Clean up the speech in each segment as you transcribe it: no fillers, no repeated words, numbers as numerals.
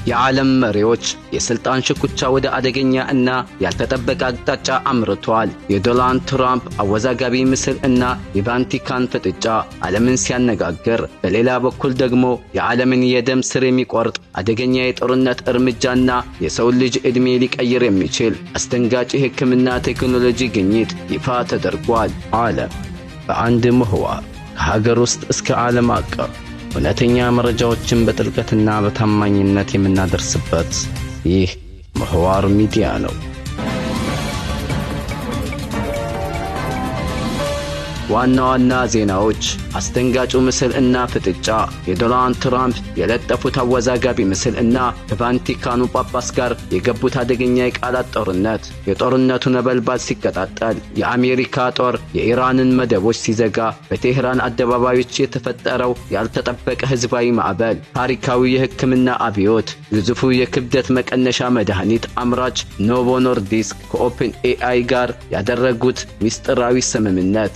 የዓለም መሪዎች የስልጣን ሽኩቻ ወደ አደገኛ እና ያልተጠበቀ አቅጣጫ አምርቷል። የዶናልድ ትራምፕ አወዛጋቢ ምስል እና የቫቲካን ፍጥጫ ዓለምን ሲያነጋግር፣ በሌላ በኩል ደግሞ የዓለምን የደም ስር የሚቆርጥ አደገኛ የጦርነት እርምጃና የሰው ልጅ ዕድሜ ሊቀይር የሚችል አስደንጋጭ የሕክምና ቴክኖሎጂ ግኝት ይፋ ተደርጓል አለ። በአንድ ምህዋር ከሀገር ውስጥ እስከ ዓለም አቀፍ እውነተኛ መረጃዎችን በጥልቀትና በታማኝነት የምናደርስበት ይህ ምህዋር ሚዲያ ነው። ዋና ዋና ዜናዎች፣ አስደንጋጩ ምስል እና ፍጥጫ፣ የዶናልድ ትራምፕ የለጠፉት አወዛጋቢ ምስል እና ከቫቲካኑ ጳጳስ ጋር የገቡት አደገኛ የቃላት ጦርነት፣ የጦርነቱ ነበልባል ሲቀጣጠል፣ የአሜሪካ ጦር የኢራንን መደቦች ሲዘጋ፣ በቴህራን አደባባዮች የተፈጠረው ያልተጠበቀ ህዝባዊ ማዕበል፣ ታሪካዊ የሕክምና አብዮት፣ ግዙፉ የክብደት መቀነሻ መድኃኒት አምራች ኖቮ ኖርዲስክ ከኦፕን ኤአይ ጋር ያደረጉት ሚስጥራዊ ስምምነት፣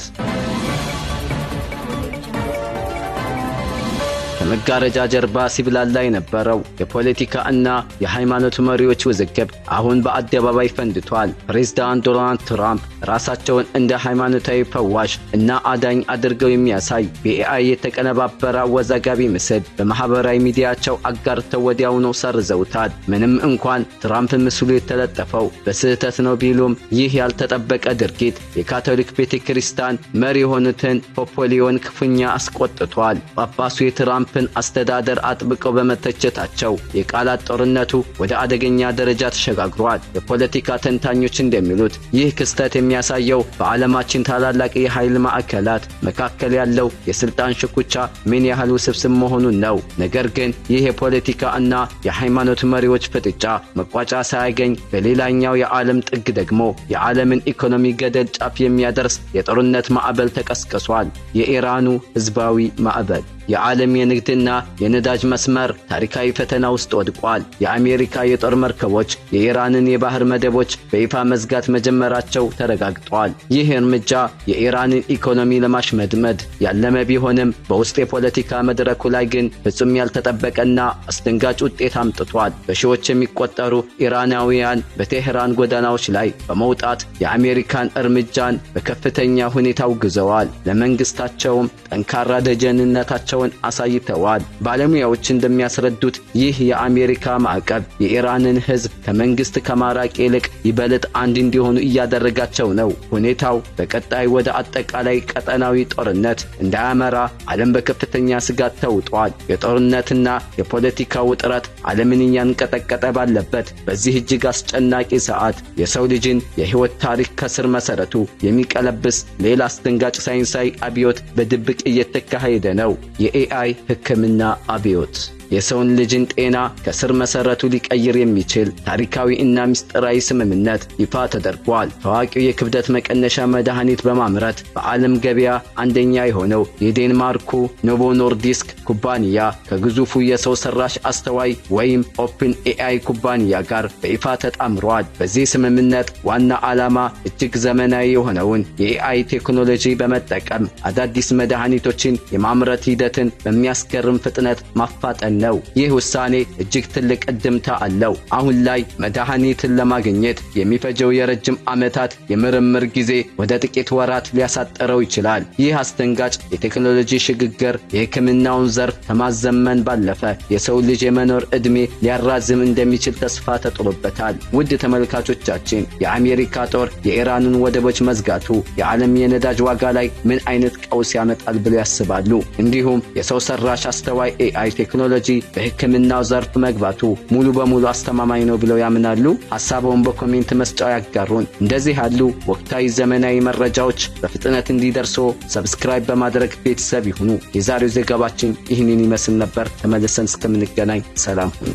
ከመጋረጃ ጀርባ ሲብላላ የነበረው የፖለቲካ እና የሃይማኖት መሪዎች ውዝግብ አሁን በአደባባይ ፈንድቷል። ፕሬዝዳንት ዶናልድ ትራምፕ ራሳቸውን እንደ ሃይማኖታዊ ፈዋሽ እና አዳኝ አድርገው የሚያሳይ በኤአይ የተቀነባበረ አወዛጋቢ ምስል በማህበራዊ ሚዲያቸው አጋርተው ወዲያውኑ ሰርዘውታል። ምንም እንኳን ትራምፕ ምስሉ የተለጠፈው በስህተት ነው ቢሉም፣ ይህ ያልተጠበቀ ድርጊት የካቶሊክ ቤተክርስቲያን መሪ የሆኑትን ፖፕ ሊዮን ክፉኛ አስቆጥቷል። ጳጳሱ የትራምፕ አስተዳደር አጥብቀው በመተቸታቸው የቃላት ጦርነቱ ወደ አደገኛ ደረጃ ተሸጋግሯል። የፖለቲካ ተንታኞች እንደሚሉት ይህ ክስተት የሚያሳየው በዓለማችን ታላላቅ የኃይል ማዕከላት መካከል ያለው የስልጣን ሽኩቻ ምን ያህል ውስብስብ መሆኑን ነው። ነገር ግን ይህ የፖለቲካ እና የሃይማኖት መሪዎች ፍጥጫ መቋጫ ሳያገኝ፣ በሌላኛው የዓለም ጥግ ደግሞ የዓለምን ኢኮኖሚ ገደል ጫፍ የሚያደርስ የጦርነት ማዕበል ተቀስቅሷል። የኢራኑ ህዝባዊ ማዕበል የዓለም የንግድና የነዳጅ መስመር ታሪካዊ ፈተና ውስጥ ወድቋል። የአሜሪካ የጦር መርከቦች የኢራንን የባህር መደቦች በይፋ መዝጋት መጀመራቸው ተረጋግጧል። ይህ እርምጃ የኢራንን ኢኮኖሚ ለማሽመድመድ ያለመ ቢሆንም በውስጥ የፖለቲካ መድረኩ ላይ ግን ፍጹም ያልተጠበቀና አስደንጋጭ ውጤት አምጥቷል። በሺዎች የሚቆጠሩ ኢራናውያን በቴህራን ጎዳናዎች ላይ በመውጣት የአሜሪካን እርምጃን በከፍተኛ ሁኔታ አውግዘዋል። ለመንግስታቸውም ጠንካራ ደጀንነታቸውን አሳይተዋል። ባለሙያዎች እንደሚያስረዱት ይህ የአሜሪካ ማዕቀብ የኢራንን ህዝብ ከመንግስት ከማራቅ ይልቅ ይበልጥ አንድ እንዲሆኑ እያደረጋቸው ነው። ሁኔታው በቀጣይ ወደ አጠቃላይ ቀጠናዊ ጦርነት እንዳያመራ ዓለም በከፍተኛ ስጋት ተውጧል። የጦርነትና የፖለቲካ ውጥረት ዓለምን እያንቀጠቀጠ ባለበት በዚህ እጅግ አስጨናቂ ሰዓት የሰው ልጅን የህይወት ታሪክ ከስር መሰረቱ የሚቀለብስ ሌላ አስደንጋጭ ሳይንሳዊ አብዮት በድብቅ እየተካሄደ ነው። የኤአይ ሕክምና አብዮት የሰውን ልጅን ጤና ከስር መሰረቱ ሊቀይር የሚችል ታሪካዊ እና ምስጢራዊ ስምምነት ይፋ ተደርጓል። ታዋቂው የክብደት መቀነሻ መድኃኒት በማምረት በዓለም ገበያ አንደኛ የሆነው የዴንማርኩ ኖቮ ኖርዲስክ ኩባንያ ከግዙፉ የሰው ሰራሽ አስተዋይ ወይም ኦፕን ኤአይ ኩባንያ ጋር በይፋ ተጣምሯል። በዚህ ስምምነት ዋና ዓላማ እጅግ ዘመናዊ የሆነውን የኤአይ ቴክኖሎጂ በመጠቀም አዳዲስ መድኃኒቶችን የማምረት ሂደትን በሚያስገርም ፍጥነት ማፋጠን ነው። ይህ ውሳኔ እጅግ ትልቅ ዕድምታ አለው። አሁን ላይ መድኃኒትን ለማግኘት የሚፈጀው የረጅም ዓመታት የምርምር ጊዜ ወደ ጥቂት ወራት ሊያሳጥረው ይችላል። ይህ አስደንጋጭ የቴክኖሎጂ ሽግግር የሕክምናውን ዘርፍ ከማዘመን ባለፈ የሰው ልጅ የመኖር ዕድሜ ሊያራዝም እንደሚችል ተስፋ ተጥሎበታል። ውድ ተመልካቾቻችን፣ የአሜሪካ ጦር የኢራንን ወደቦች መዝጋቱ የዓለም የነዳጅ ዋጋ ላይ ምን አይነት ቀውስ ያመጣል ብለው ያስባሉ? እንዲሁም የሰው ሰራሽ አስተዋይ ኤአይ ቴክኖሎጂ በሕክምናው ዘርፍ መግባቱ ሙሉ በሙሉ አስተማማኝ ነው ብለው ያምናሉ? ሐሳቡን በኮሜንት መስጫው ያጋሩን። እንደዚህ ያሉ ወቅታዊ ዘመናዊ መረጃዎች በፍጥነት እንዲደርሱ ሰብስክራይብ በማድረግ ቤተሰብ ይሁኑ። የዛሬው ዘገባችን ይህንን ይመስል ነበር። ተመልሰን እስከምንገናኝ ሰላም ሁኑ።